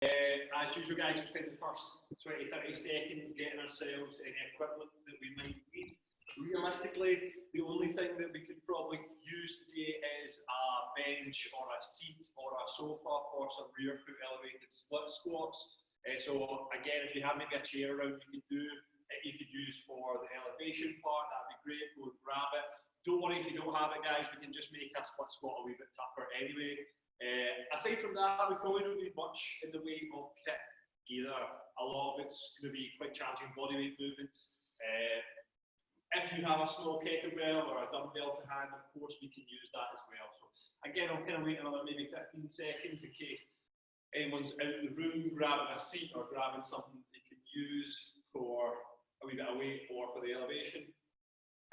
As usual, guys, we spend the first 20-30 seconds getting ourselves any equipment that we might need. Realistically, the only thing that we could probably use today is a bench or a seat or a sofa for some rear foot elevated split squats. So again, if you have maybe a chair around you could use for the elevation part, that'd be great. Go and grab it. Don't worry if you don't have it, guys, we can just make a split squat a wee bit tougher anyway. Aside from that, we probably don't need much in the way of kit either. A lot of it's going to be quite challenging bodyweight movements. If you have a small kettlebell or a dumbbell to hand, of course, we can use that as well. So again, I'll kind of wait another maybe 15 seconds in case anyone's out of the room grabbing a seat or grabbing something they can use for a wee bit of weight or for the elevation.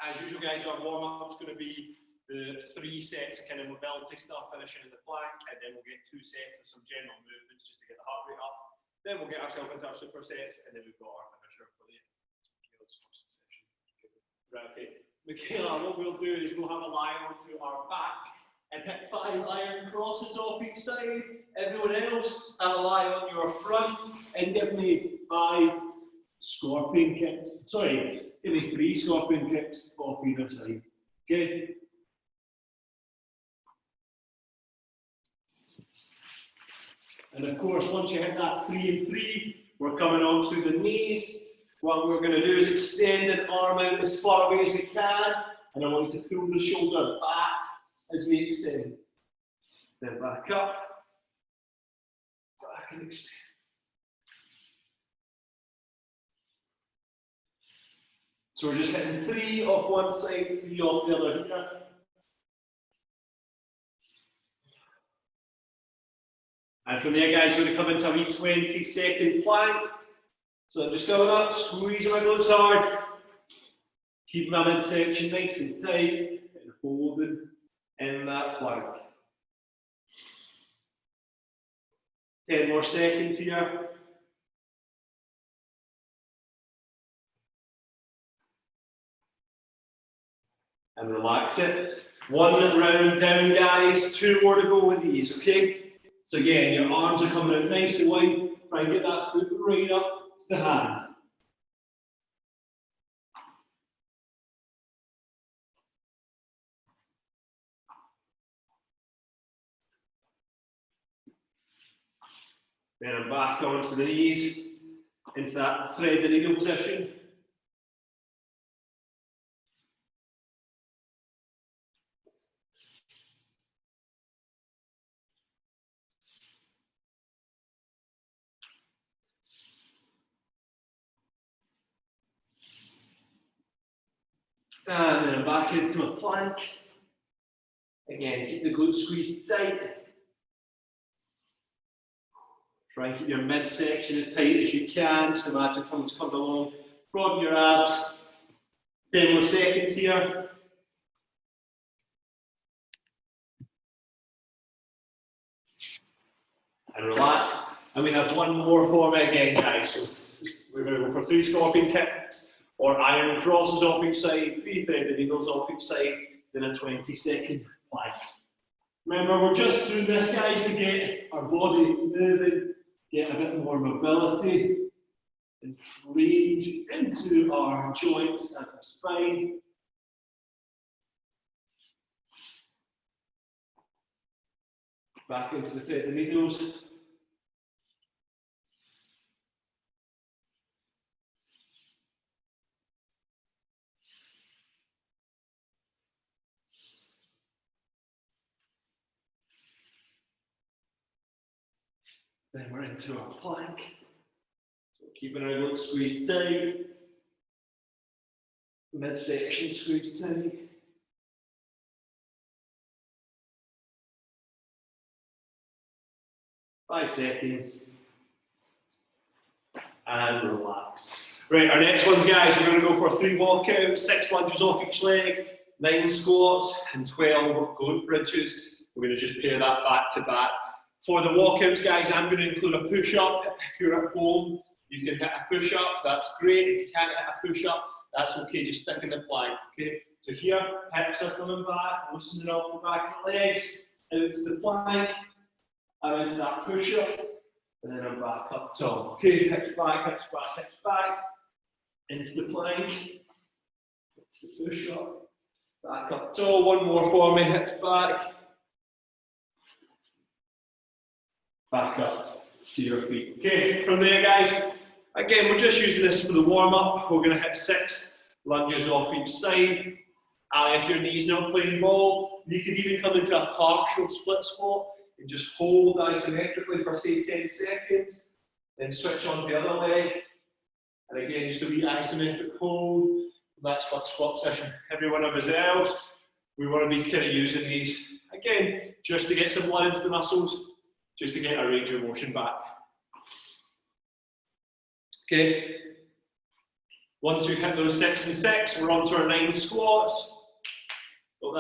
As usual, guys, our warm-up is going to be the 3 sets of kind of mobility stuff, finishing in the plank, and then we'll get 2 sets of some general movements just to get the heart rate up. Then we'll get ourselves into our supersets, and then we've got our finisher for the Michaela's first session. Right, okay. Michaela, what we'll do is we'll have a lie onto our back and hit 5 iron crosses off each side. Everyone else, have a lie on your front and give me 5 scorpion kicks. Sorry, give me 3 scorpion kicks off either side. Okay? And of course, once you hit that 3 and 3, we're coming on to the knees. What we're going to do is extend an arm out as far away as we can, and I want you to pull the shoulder back as we extend. Then back up, back and extend. So we're just hitting 3 off one side, 3 off the other here. And from there, guys, we're going to come into a wee 20-second plank. So I'm just going up, squeezing my glutes hard, keeping my midsection nice and tight, and holding in that plank. 10 more seconds here. And relax it. 1 round down, guys. 2 more to go with these, okay? So again, your arms are coming out nice and wide. Try and get that foot right up to the hand. Then I'm back onto the knees, into that thread the needle position. And then I'm back into my plank. Again, keep the glutes squeezed tight. Try and keep your midsection as tight as you can. Just imagine someone's coming along from your abs. 10 more seconds here. And relax. And we have 1 more format again, guys. So we're going to go for 3 scorpion kicks or iron crosses off each side, 3 threaded needles off each side, then a 20-second plank. Remember, we're just doing this, guys, to get our body moving, get a bit more mobility and range into our joints and our spine. Back into the threaded needles. Then we're into our plank. So keeping our glutes squeezed tight. Midsection squeezed tight. Five seconds. And relax. Right, our next ones, guys, we're going to go for 3 walkouts, 6 lunges off each leg, 9 squats, and 12 glute bridges. We're going to just pair that back to back. For the walkouts, guys, I'm going to include a push-up. If you're at home, you can hit a push-up. That's great. If you can't hit a push-up, that's okay. Just stick in the plank. Okay. So here, hips are coming back, loosening off the back of the legs, out to the plank, and into that push-up. and then I'm back up tall. Okay, hips back, hips back, hips back. Into the plank. It's the push-up. Back up tall. One more for me, hips back. Back up to your feet. Okay, from there, guys. Again, we're just using this for the warm-up. We're going to hit 6 lunges off each side. And if your knee's not playing ball, you can even come into a partial split squat and just hold isometrically for say 10 seconds. Then switch on the other leg. And again, just a wee isometric hold. That split squat position. Every one of us else, we want to be kind of using these, again, just to get some blood into the muscles, just to get our range of motion back. Okay. Once we've hit those 6 and 6, we're on to our 9 squats. Oh,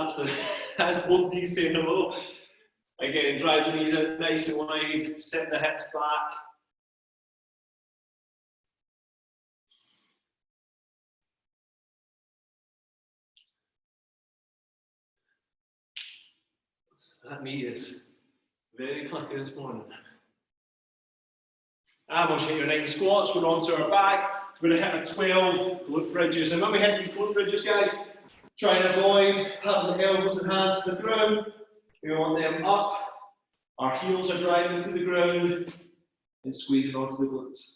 that's both these saying hello. Again, drive the knees out nice and wide, set the hips back. That knee is very clicky this morning. And we'll hit your 9 squats, we're on to our back. We're going to hit a 12 glute bridges. And when we hit these glute bridges, guys, try and avoid having the elbows and hands to the ground. We want them up. Our heels are driving to the ground and squeezing onto the glutes.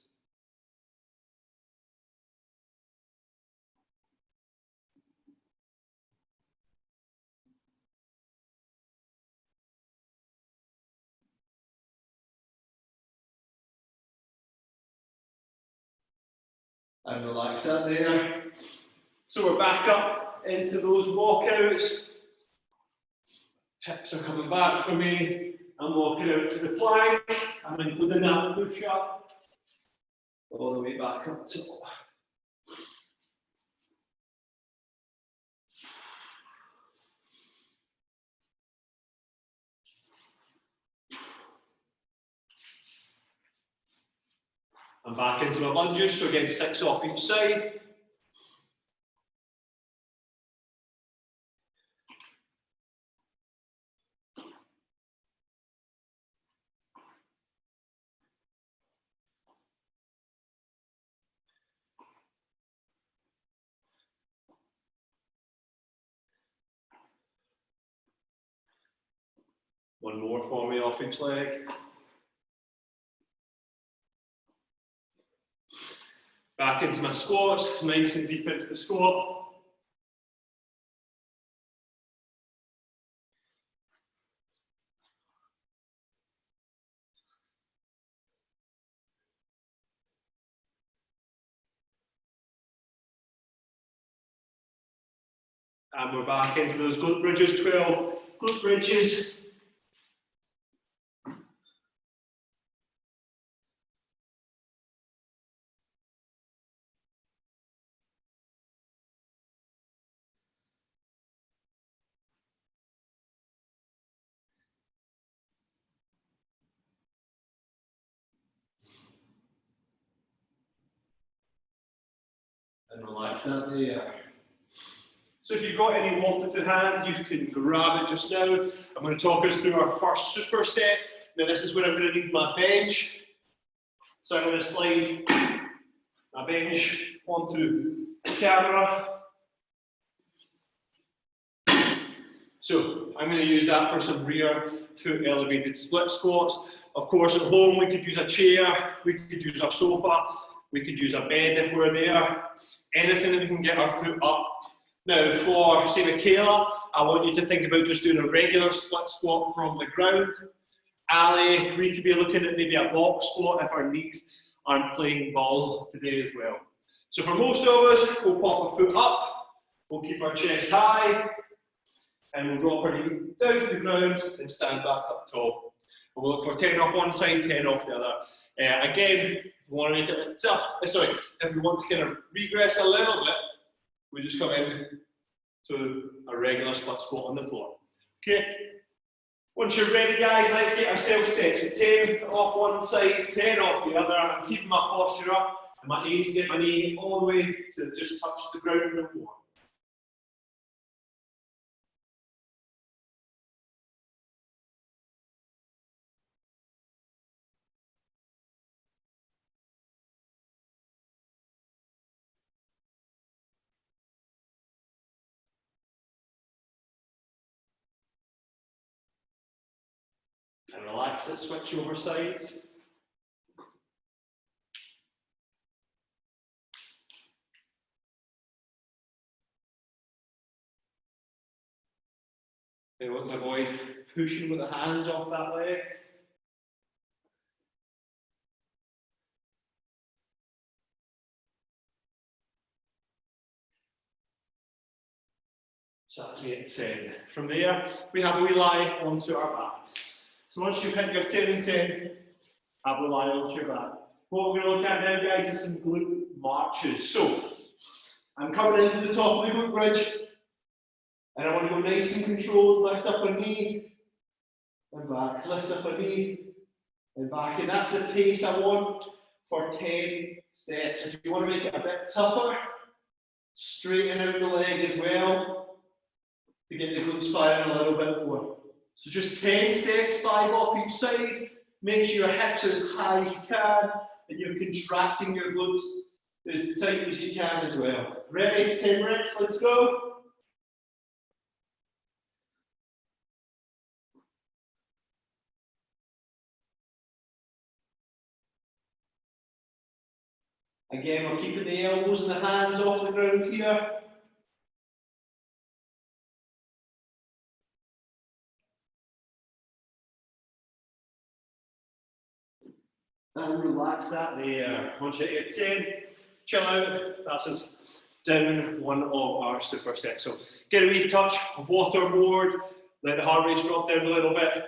And relax that there. So we're back up into those walkouts. Hips are coming back for me. I'm walking out to the plank. I'm including that push up. All the way back up to top. I'm back into my lunges, so again 6 off each side. One more for me off each leg. Back into my squats, nice and deep into the squat. And we're back into those glute bridges, 12 glute bridges. And relax that there. So if you've got any water to hand, you can grab it just now. I'm going to talk us through our first superset. Now this is where I'm going to need my bench. So I'm going to slide my bench onto the camera. So I'm going to use that for some rear foot elevated split squats. Of course, at home we could use a chair, we could use our sofa, we could use a bed if we're there. Anything that we can get our foot up. Now for, say, Michaela, I want you to think about just doing a regular split squat from the ground. Ali, we could be looking at maybe a box squat if our knees aren't playing ball today as well. So for most of us, we'll pop our foot up, we'll keep our chest high, and we'll drop our knee down to the ground and stand back up tall. We'll look for 10 off one side, 10 off the other. Again, if we want to make it tough, if we want to kind of regress a little bit, we just come in to a regular split squat on the floor. Okay. Once you're ready, guys, let's get ourselves set. So 10 off one side, 10 off the other. I'm keeping my posture up, and my aim is to get my knee all the way to just touch the ground no more. And relax it, switch over sides. We want to avoid pushing with the hands off that leg. So that's me at 10. From there, we have a wee lie onto our back. So once you've hit your 10 and 10, have a lie onto your back. What we're going to look at now, guys, is some glute marches. So, I'm coming into the top of the glute bridge, and I want to go nice and controlled, lift up a knee, and back, lift up a knee, and back. And that's the pace I want for 10 steps. If you want to make it a bit tougher, straighten out the leg as well, to get the glutes firing a little bit more. So just 10 steps, 5 off each side. Make sure your hips are as high as you can, and you're contracting your glutes as tight as you can as well. Ready? 10 reps, let's go. Again, we're keeping the elbows and the hands off the ground here. And relax that there. Once you hit 10, chill out. That's us down one of our supersets. So get a wee touch of waterboard, let the heart rate drop down a little bit.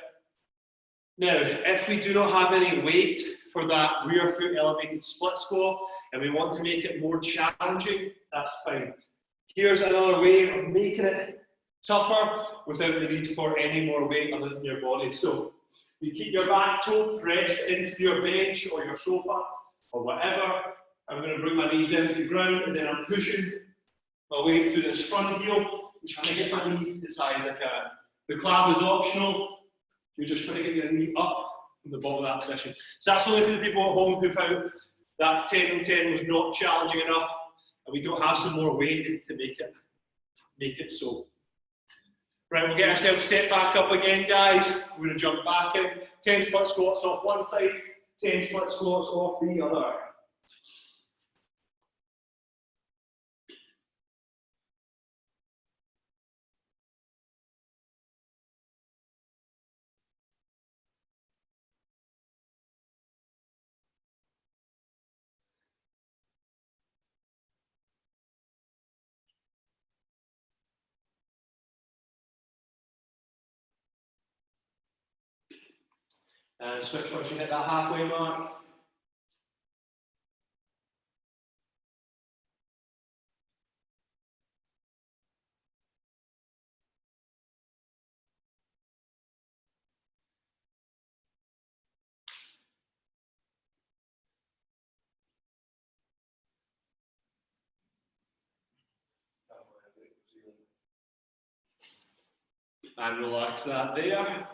Now, if we do not have any weight for that rear foot elevated split squat and we want to make it more challenging, that's fine. Here's another way of making it tougher without the need for any more weight other than your body. So you keep your back toe pressed into your bench or your sofa or whatever. I'm going to bring my knee down to the ground and then I'm pushing my way through this front heel and trying to get my knee as high as I can. The clap is optional. You're just trying to get your knee up from the bottom of that position. So that's only for the people at home who found that 10 and 10 was not challenging enough and we don't have some more weight to make it so. Right, we'll get ourselves set back up again, guys. We're going to jump back in. 10 split squats off one side, 10 split squats off the other. And switch once you hit that halfway mark. And relax that there.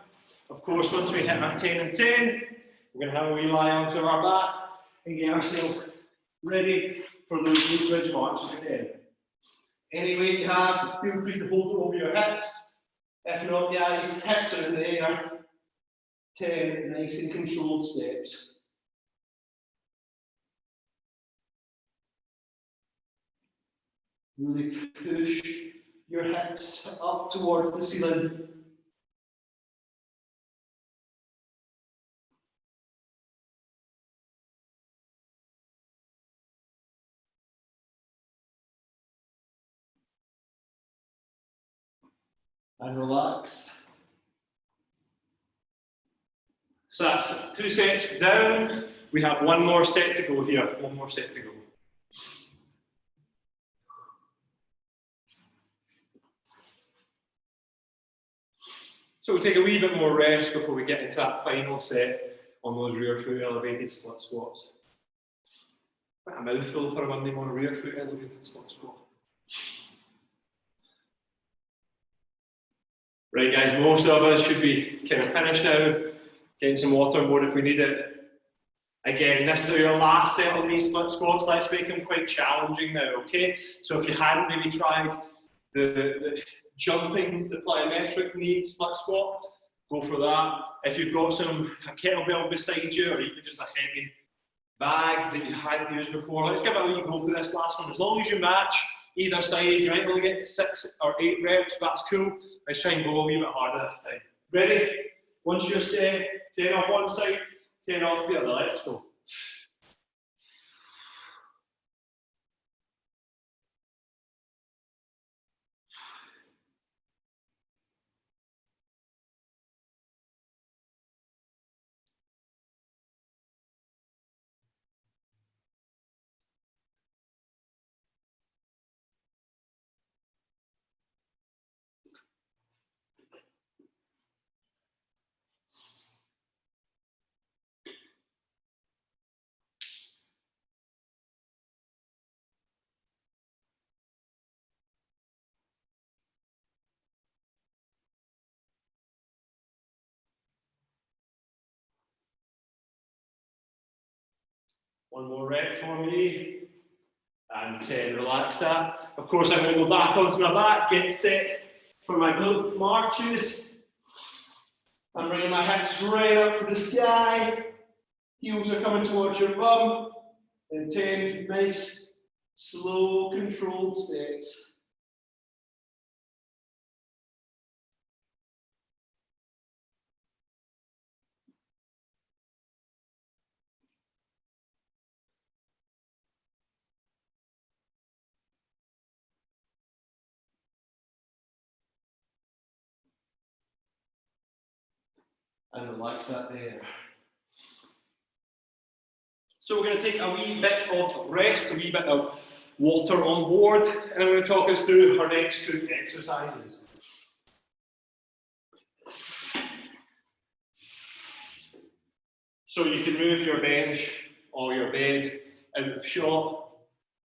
Of course, once we hit our 10 and 10, we're going to have a wee lie onto our back and get ourselves ready for those glute bridge marches again. Any weight you have, feel free to hold it over your hips. If not, guys, hips are in the air. 10 nice and controlled steps. Really push your hips up towards the ceiling. And relax. So that's 2 sets down. We have one more set to go here. One more set to go. So we'll take a wee bit more rest before we get into that final set on those rear foot elevated split squats. A mouthful for a Monday morning, rear foot elevated split squat. Right guys, most of us should be kind of finished now, getting some water on board if we need it. Again, this is your last set on these split squats. Let's make them quite challenging now, okay? So if you hadn't maybe tried the jumping, the plyometric knee split squat, go for that. If you've got a kettlebell beside you, or even just a heavy bag that you hadn't used before, let's give it a wee go for this last one. As long as you match either side, you might only get 6 or 8 reps, that's cool. Let's try and go a wee bit harder this time. Ready? Once you're set, 10 off one side, 10 off the other. Let's go. One more rep for me. And 10, relax that. Of course, I'm going to go back onto my back, get set for my glute marches. I'm bringing my hips right up to the sky. Heels are coming towards your bum. And 10 nice, slow, controlled steps. And relax that there. So we're going to take a wee bit of rest, a wee bit of water on board, and I'm going to talk us through our next 2 exercises. So you can move your bench or your bed out of shot.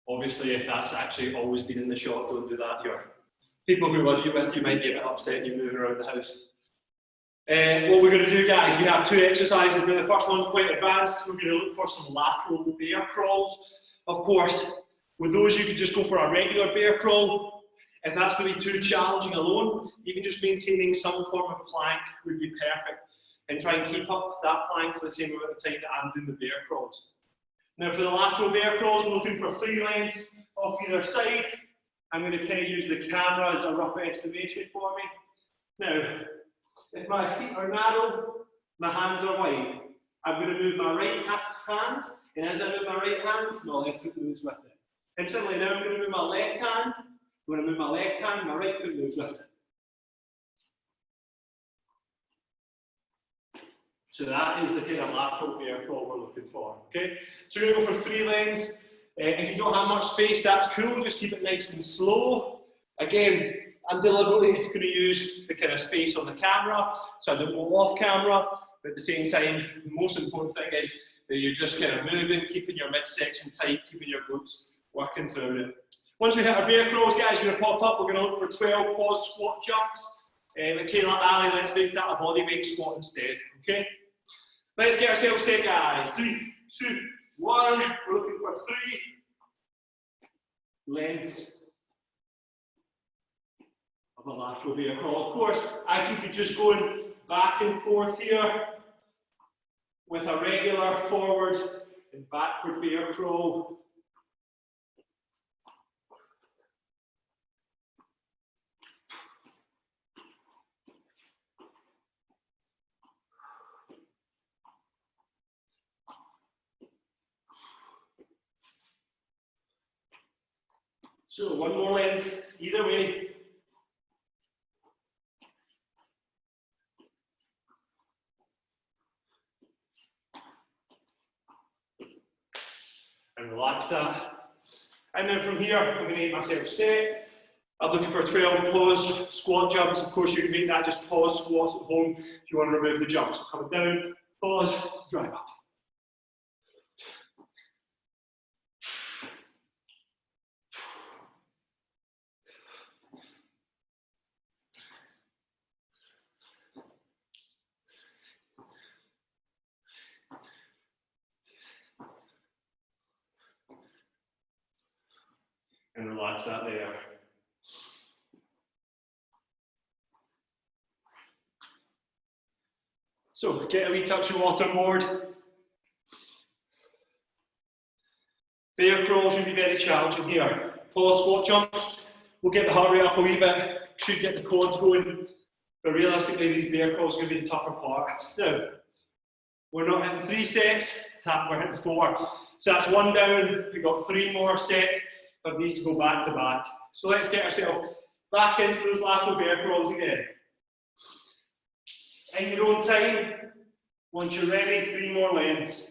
Obviously, if that's actually always been in the shot, don't do that. Your people who live with you might be a bit upset you moving around the house. What we're going to do, guys, we have 2 exercises. Now, the first one's quite advanced. We're going to look for some lateral bear crawls. Of course, with those, you could just go for a regular bear crawl. If that's going to be too challenging alone, even just maintaining some form of plank would be perfect. And try and keep up that plank for the same amount of time that I'm doing the bear crawls. Now, for the lateral bear crawls, we're looking for 3 lengths off either side. I'm going to kind of use the camera as a rough estimation for me. Now, if my feet are narrow, my hands are wide. I'm going to move my right hand, and as I move my right hand, my left foot moves with it. And similarly, now I'm going to move my left hand. When I move my left hand, my right foot moves with it. So that is the kind of lateral bear crawl we're looking for. Okay, so we're going to go for 3 lengths. If you don't have much space, that's cool. Just keep it nice and slow. Again, I'm deliberately going to use the kind of space on the camera, so I don't go off camera. But at the same time, the most important thing is that you're just kind of moving, keeping your midsection tight, keeping your glutes working through it. Once we hit our bear crawls, guys, we're going to pop up. We're going to look for 12 pause squat jumps. Okay, like Ali, let's make that a body weight squat instead. Okay, let's get ourselves set, guys. 3, 2, 1. We're looking for 3 lengths of a lateral bear crawl. Of course, I could be just going back and forth here with a regular forward and backward bear crawl. So one more length, either way. And relax that. And then from here, I'm going to get myself set. I'm looking for 12 pause squat jumps. Of course, you can make that just pause squats at home if you want to remove the jumps. So coming down, pause, drive up. And relax that there. So get a wee touch of water board. Bear crawls should be very challenging here. Pull squat jumps, we'll get the heart rate up a wee bit, should get the quads going, but realistically these bear crawls are going to be the tougher part. Now, we're not hitting 3 sets, we're hitting 4. So that's 1 down, we've got 3 more sets of these to go back to back. So let's get ourselves back into those lateral bear crawls again. In your own time, once you're ready, 3 more lengths.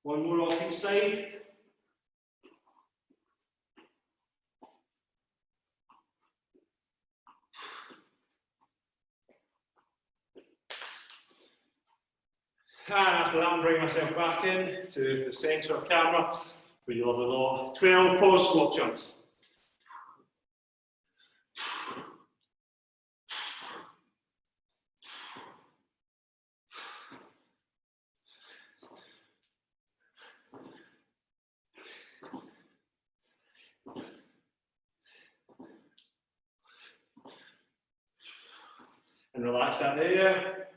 One more off each side. And after that, I'm bringing myself back in to the centre of camera for your lovely lot. 12 pause squat jumps. And relax that there.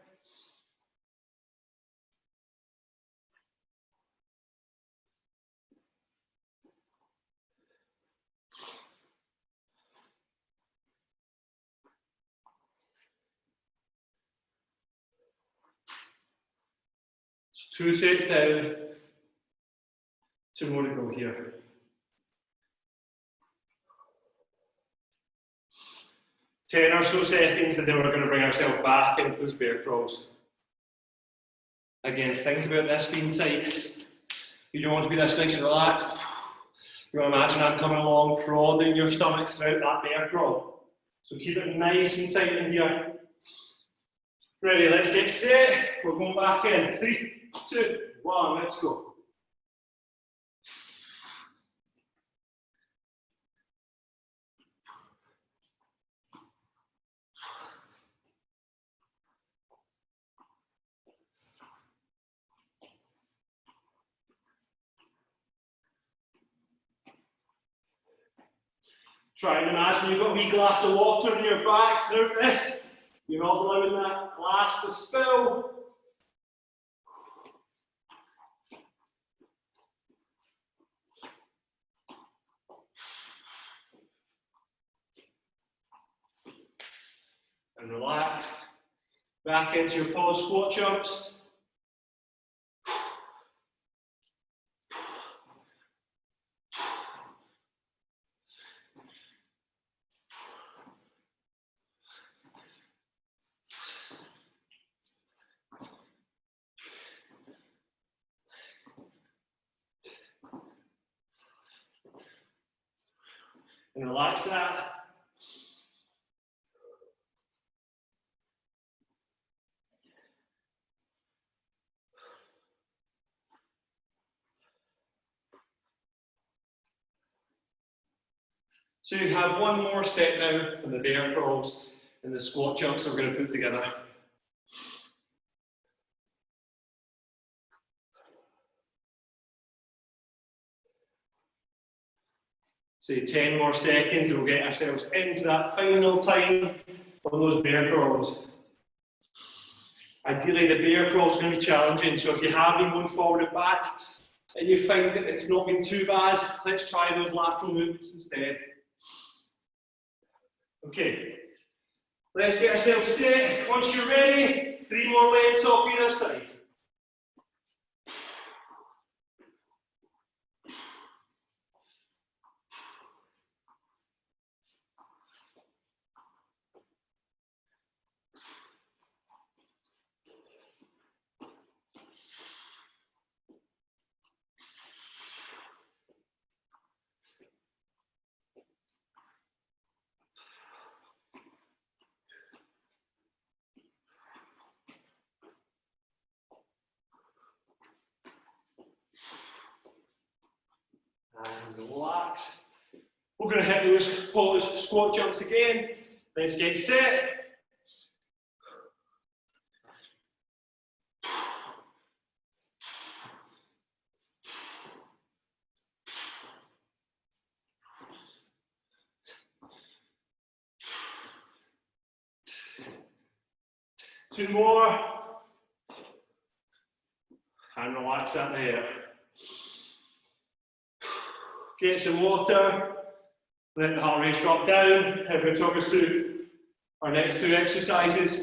It's 2 sets down, 2 more to go here. 10 or so seconds, and then we're going to bring ourselves back into those bear crawls. Again, think about this being tight. You don't want to be this nice and relaxed. You want to imagine I'm coming along, prodding your stomach throughout that bear crawl. So keep it nice and tight in here. Ready, let's get set. We're going back in. 3, 2, 1, let's go. Try and imagine you've got a wee glass of water in your back throughout this. You're not allowing that glass to spill. And relax. Back into your pause squat jumps. And relax that. So you have one more set now in the bear crawls and the squat jumps that we're going to put together. Say 10 more seconds and we'll get ourselves into that final time on those bear crawls. Ideally the bear crawl is going to be challenging, so if you have been going forward and back and you find that it's not been too bad, let's try those lateral movements instead. Okay, let's get ourselves set. Once you're ready, 3 more lengths off either side. relax. We're going to hit those pause squat jumps again. Let's get set. Two more. And relax that there. Get some water. Let the heart rate drop down. Head will talk us through our next two exercises.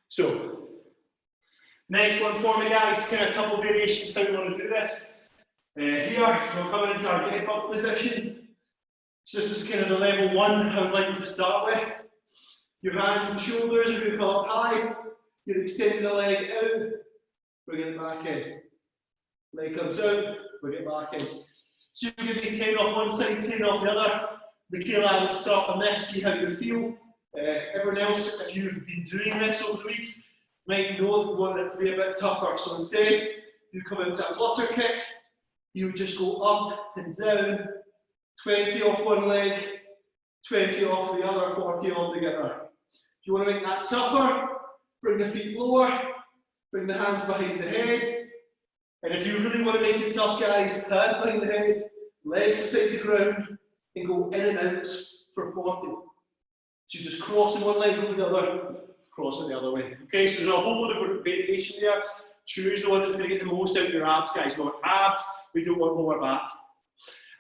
So, next one for me, guys. Kind of a couple of variations how we want to do this. Here, we're coming into our get up position. So this is kind of the level one I would like you to start with. Your hands and shoulders are going to come up high. You're extending the leg out. Bring it back in. Leg comes out. Bring it back in. So you're going to be 10 off one side, 10 off the other. Michaela, I would start on this, see how you feel. Everyone else, if you've been doing this over the weeks, might know you want it to be a bit tougher. So instead, you come into a flutter kick. You just go up and down. 20 off one leg, 20 off the other, 40 all together. If you want to make that tougher, bring the feet lower, bring the hands behind the head. And if you really want to make it tough, guys, hands behind the head, legs beside the ground, and go in and out for 40. So you're just crossing one leg over the other, crossing the other way. Okay, so there's a whole lot of variation there. Choose the one that's going to get the most out of your abs, guys. We want abs, we don't want lower back.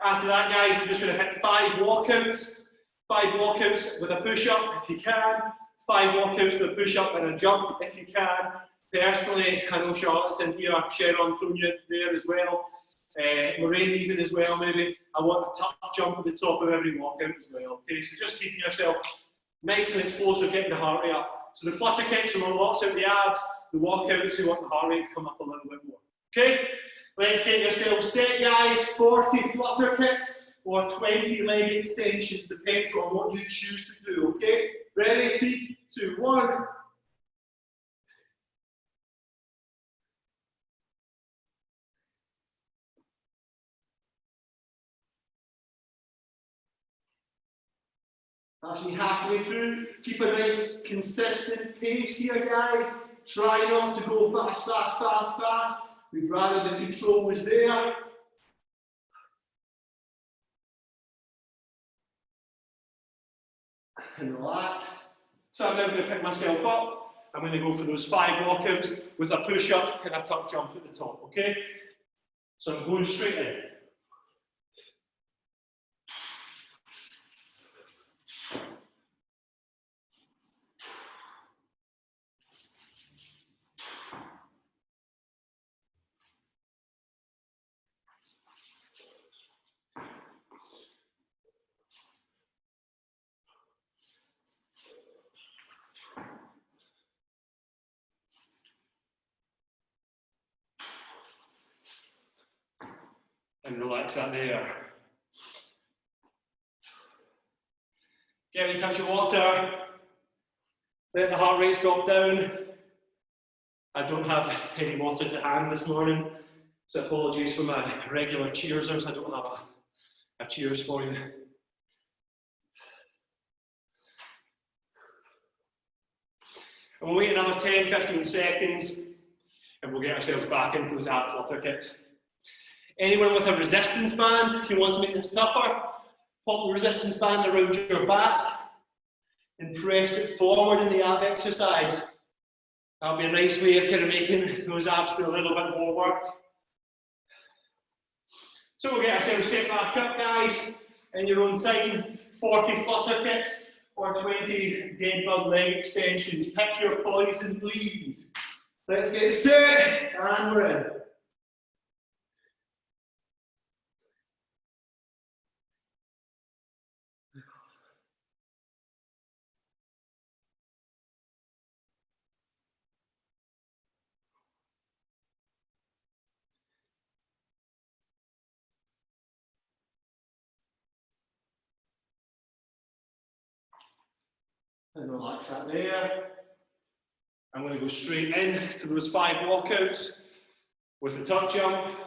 After that, guys, we're just going to hit 5 walkouts. 5 walkouts with a push-up if you can. 5 walkouts with a push-up and a jump if you can. Personally, I know Charlotte's in here, Sharon throwing you there as well. Lorraine even as well, maybe. I want a tough jump at the top of every walkout as well. Okay, so just keeping yourself nice and explosive, getting the heart rate up. So the flutter kicks, we want lots out the abs. The walkouts, we want the heart rate to come up a little bit more. Okay, let's get yourselves set, guys. 40 flutter kicks or 20 leg extensions, depends on what you choose to do. Okay, ready? 3, 2, 1. That's me halfway through. Keep a nice, consistent pace here, guys. Try not to go fast, fast, fast, fast. We'd rather the control was there. And relax. So I'm now going to pick myself up. I'm going to go for those 5 walkouts with a push-up and a tuck jump at the top, okay? So I'm going straight in. And relax that there. Get me a touch of water. Let the heart rates drop down. I don't have any water to hand this morning, so apologies for my regular cheersers. I don't have a cheers for you. And we'll wait another 10, 15 seconds, and we'll get ourselves back into those ab flutter kicks. Anyone with a resistance band who wants to make this tougher, pop the resistance band around your back and press it forward in the ab exercise. That'll be a nice way of kind of making those abs do a little bit more work. So we'll get ourselves set back up, guys, in your own time. 40 flutter kicks or 20 dead bug leg extensions. Pick your poison, please. Let's get set, and we're in. And relax that there. I'm going to go straight in to those 5 walkouts with the tuck jump.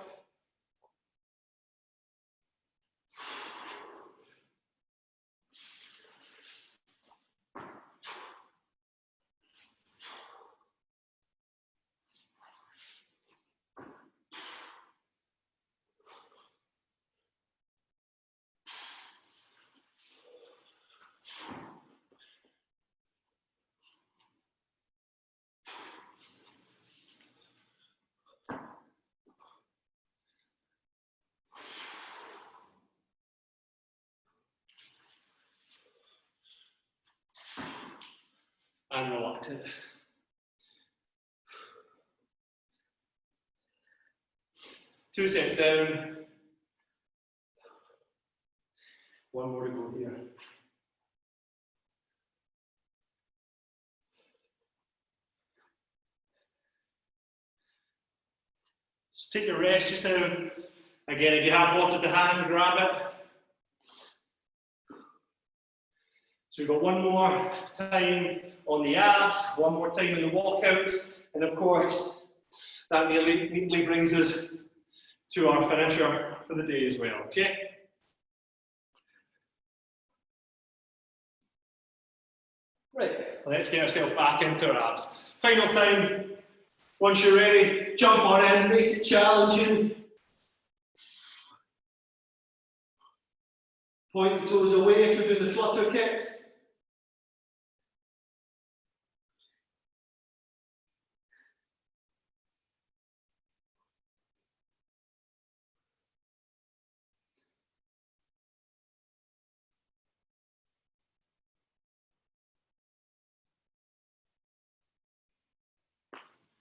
And relax it. 2 sets down. 1 more to go here. Just take a rest just now. Again, if you have water to hand, grab it. So we've got 1 more time on the abs, 1 more time in the walkouts, and of course, that neatly brings us to our finisher for the day as well, okay? Right, let's get ourselves back into our abs. Final time, once you're ready, jump on in, make it challenging. Point the toes away if we're doing the flutter kicks.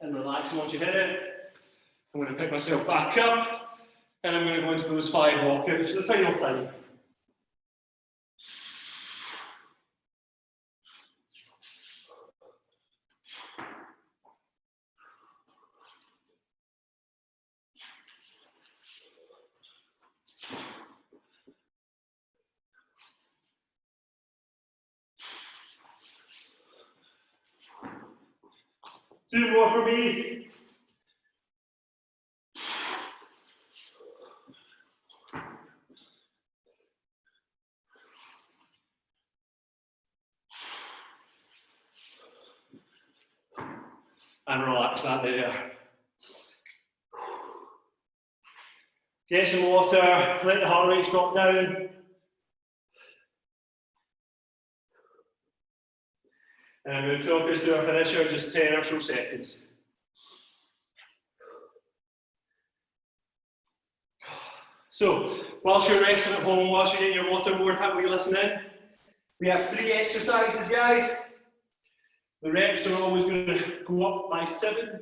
And relax once you hit it. I'm going to pick myself back up and I'm going to go into those 5 walkouts for the final time. Two more for me. And relax that there. Get some water, let the heart rate drop down. And I'm going to talk us through our finisher in just 10 or so seconds. So, whilst you're resting at home, whilst you're getting your waterboard, have we listen in? We have 3 exercises, guys. The reps are always going to go up by 7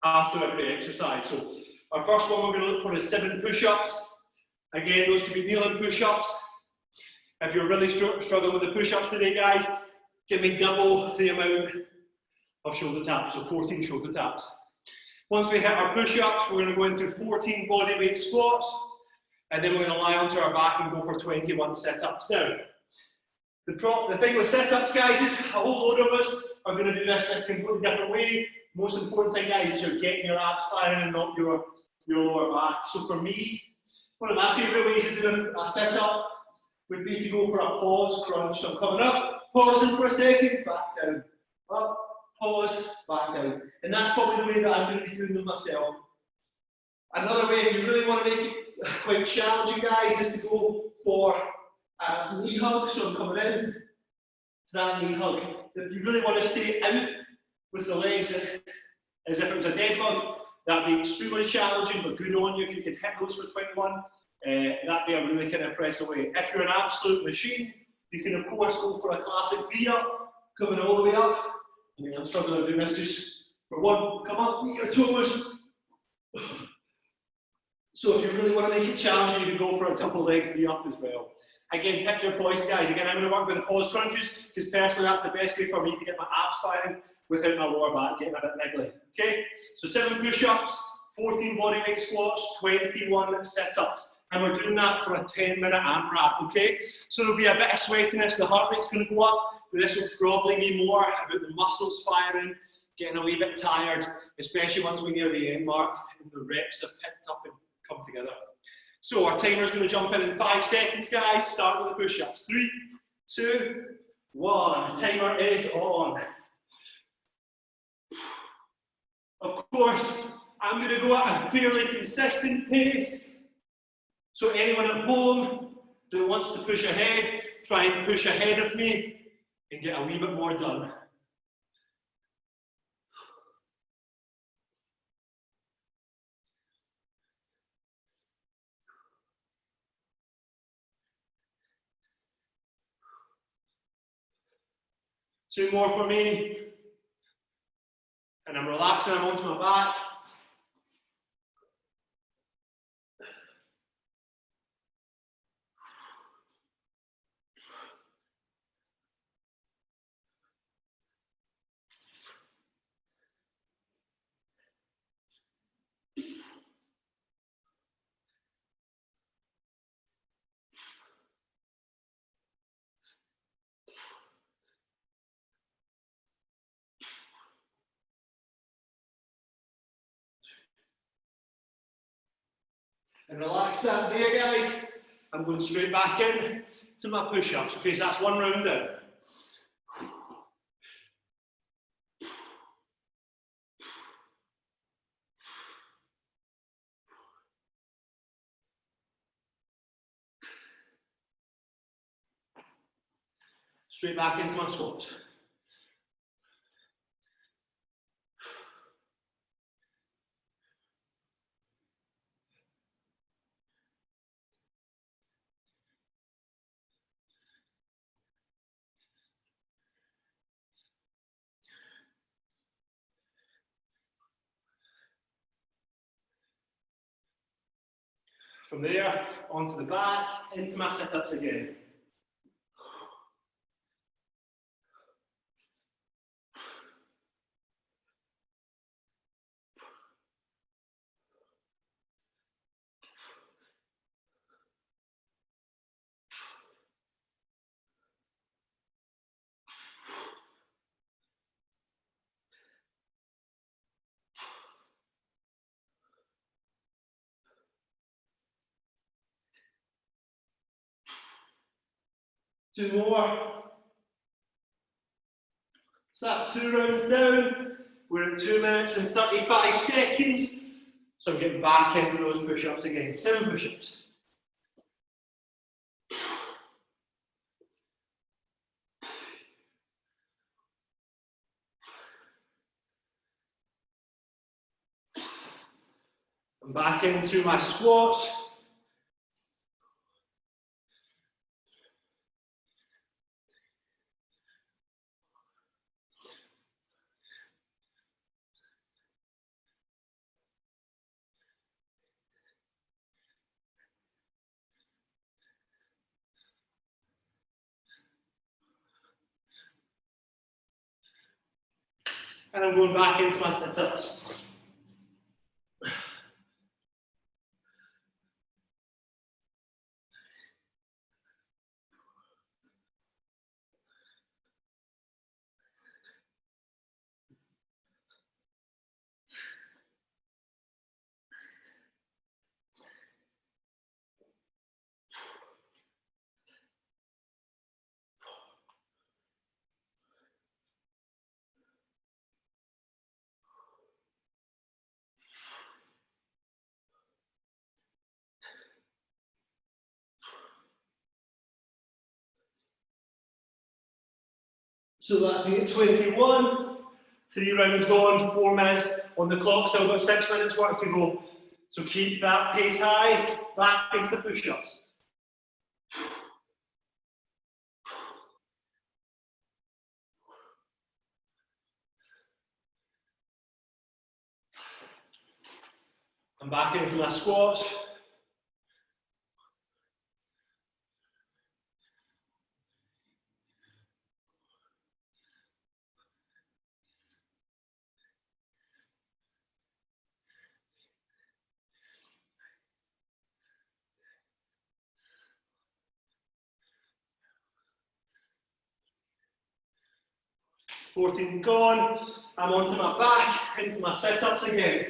after every exercise. So, our first one we're going to look for is 7 push-ups. Again, those could be kneeling push-ups. If you're really struggling with the push-ups today, guys, give me double the amount of shoulder taps, so 14 shoulder taps. Once we hit our push-ups, we're going to go into 14 bodyweight squats, and then we're going to lie onto our back and go for 21 sit-ups. Now, the thing with sit-ups, guys, is a whole load of us are going to do this in a completely different way. Most important thing, guys, is you're getting your abs firing and not your lower back. So for me, one of my favourite ways of doing a sit-up would be to go for a pause crunch. So I'm coming up, pausing for a second, back down, up, pause, back down. And that's probably the way that I'm going to be doing them myself. Another way, if you really want to make it quite challenging, guys, is to go for a knee hug. So I'm coming in to that knee hug. If you really want to stay out with the legs as if it was a dead bug, that'd be extremely challenging, but good on you if you can hit those for 21. That'd be a really kind of impressive way. If you're an absolute machine, you can of course go for a classic V-up, coming all the way up. I mean, I'm struggling to do this just for one. Come up, meet your toes. So if you really want to make it challenging, you can go for a double leg V-up as well. Again, pick your poison, guys. Again, I'm going to work with the pause crunches because personally that's the best way for me to get my abs firing without my lower back getting a bit niggly. Okay, so 7 push-ups, 14 bodyweight squats, 21 sit-ups. And we're doing that for a 10-minute AMRAP, okay? So there'll be a bit of sweatiness, the heart rate's going to go up, but this will probably be more about the muscles firing getting a wee bit tired, especially once we're near the end mark and the reps have picked up and come together. So our timer's going to jump in 5 seconds, guys. Start with the push-ups. 3, 2, 1. Timer is on. Of course, I'm going to go at a fairly consistent pace. So anyone at home that wants to push ahead, try and push ahead of me and get a wee bit more done. Two more for me. And I'm relaxing, I'm onto my back. And relax that there, guys. I'm going straight back in to my push-ups. Okay, so that's one round down. Straight back into my squats. From there, onto the back, into my sit-ups again. Two more. So that's 2 rounds down. We're at 2 minutes and 35 seconds. So I'm getting back into those push-ups again. 7 push-ups. I'm back into my squats. And I'm going back into my sit-ups. So that's me at 21. 3 rounds gone, 4 minutes on the clock, still got 6 minutes worth to go. So keep that pace high, back into the push-ups. I'm back into my squats. 14 gone. I'm onto my back, into my sit-ups again.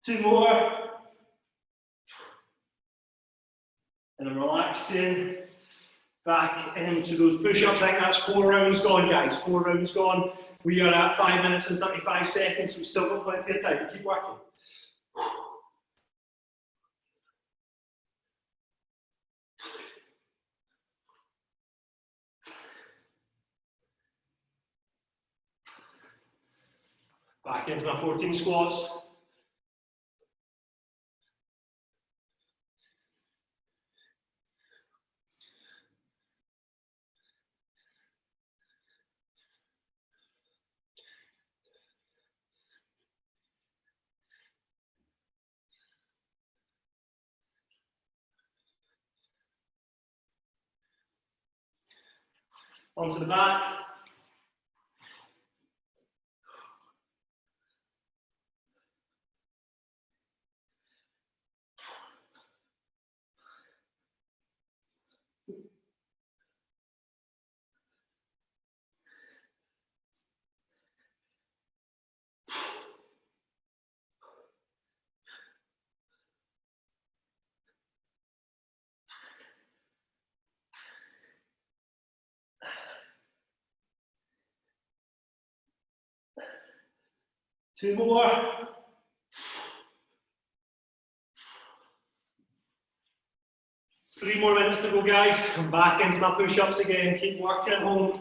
Two more. And I'm relaxing back into those push-ups. I think that's 4 rounds gone, guys. 4 rounds gone. We are at 5 minutes and 35 seconds, so we've still got plenty of time. Keep working. Back into my 14 squats. Onto the back. Two more. Three more minutes to go, guys. I'm back into my push-ups again. Keep working at home.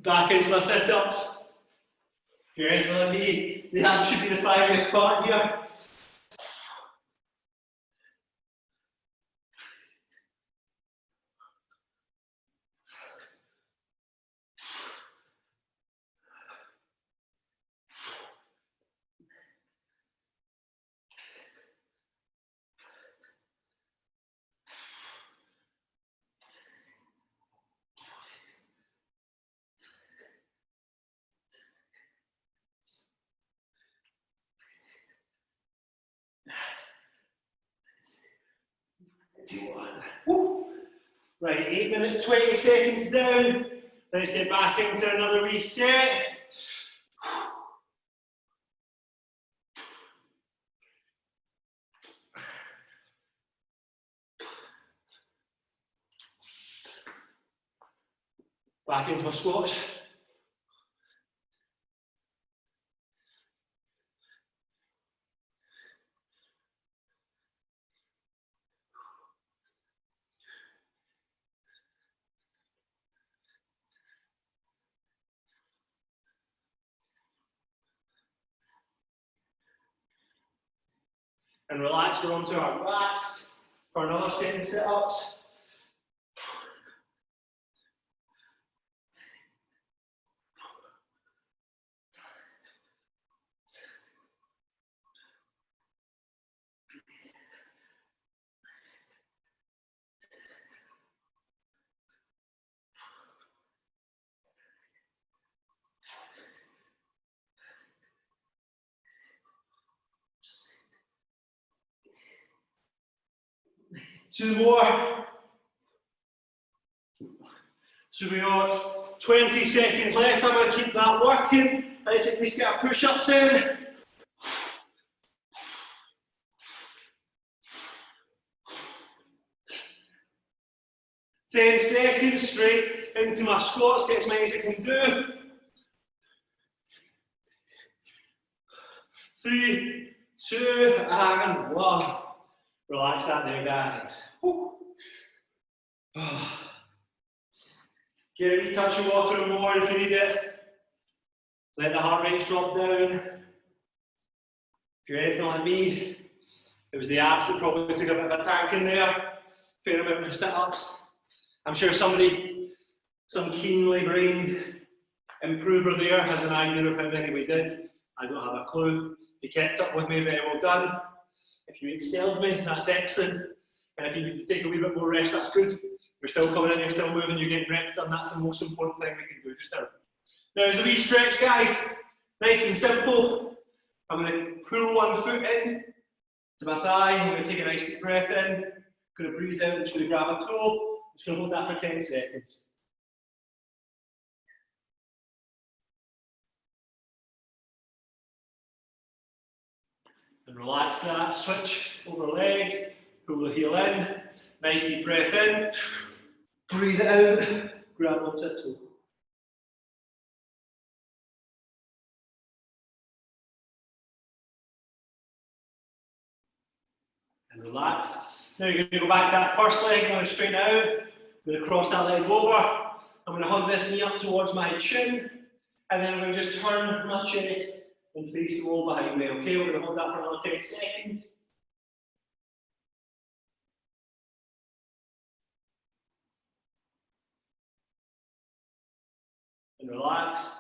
Back into my sit-ups. If you're anything like me, the abs should be the finest part here. Woo. Right, 8 minutes, 20 seconds down. Let's get back into another reset. Back into my squats. And relax, we're onto our backs for another set of sit-ups. Two more. So we got 20 seconds left. I'm going to keep that working. Let's at least get our push-ups in. 10 seconds straight into my squats, get as many as I can do. 3, 2, and 1. Relax that now, guys. Get a wee touch of water or more if you need it. Let the heart rates drop down. If you're anything like me, it was the abs that probably took a bit of a tank in there. Fair amount of sit-ups. I'm sure somebody, some keenly brained improver there has an idea of how many we did. I don't have a clue. You kept up with me, very well done. If you excelled me, that's excellent. And if you need to take a wee bit more rest, that's good. You're still coming in, you're still moving, you're getting reps done. That's the most important thing we can do just now. Now, there's a wee stretch, guys. Nice and simple. I'm going to pull one foot in to my thigh. I'm going to take a nice deep breath in. I'm going to breathe out. I'm just going to grab a toe. I'm just going to hold that for 10 seconds. And relax that. Switch over legs. Pull the heel in. Nice deep breath in. Breathe it out. Grab onto a toe. And relax. Now you're going to go back to that first leg. I'm going to straighten it out. I'm going to cross that leg over. I'm going to hug this knee up towards my chin. And then I'm going to just turn my chest and face the wall behind me. Okay, we're going to hold that for another 10 seconds. And relax.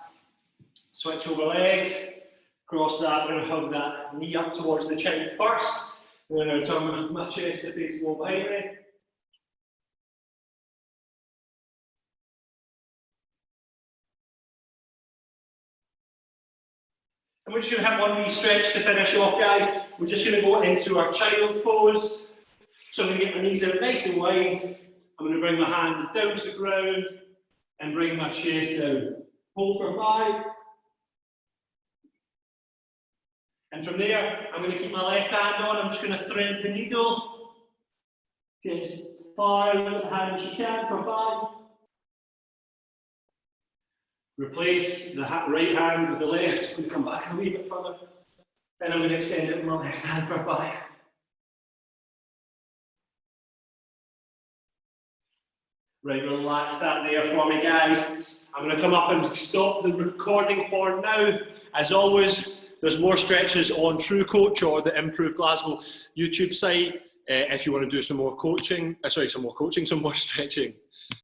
Switch over legs. Cross that. We're going to hug that knee up towards the chin first. I'm going to turn my chest to face the wall behind me. And we're just going to have one wee stretch to finish off, guys. We're just going to go into our child pose. So I'm going to get my knees out nice and wide. I'm going to bring my hands down to the ground and bring my chest down. Hold for 5. And from there, I'm going to keep my left hand on. I'm just going to thread the needle. Get as far out with the hand as you can for 5. Replace the right hand with the left. I'm going to come back a wee bit further. Then I'm going to extend it with my left hand for 5. Right, relax that there for me, guys. I'm going to come up and stop the recording for now. As always, there's more stretches on True Coach or the Improve Glasgow YouTube site if you want to do some more coaching, some more stretching.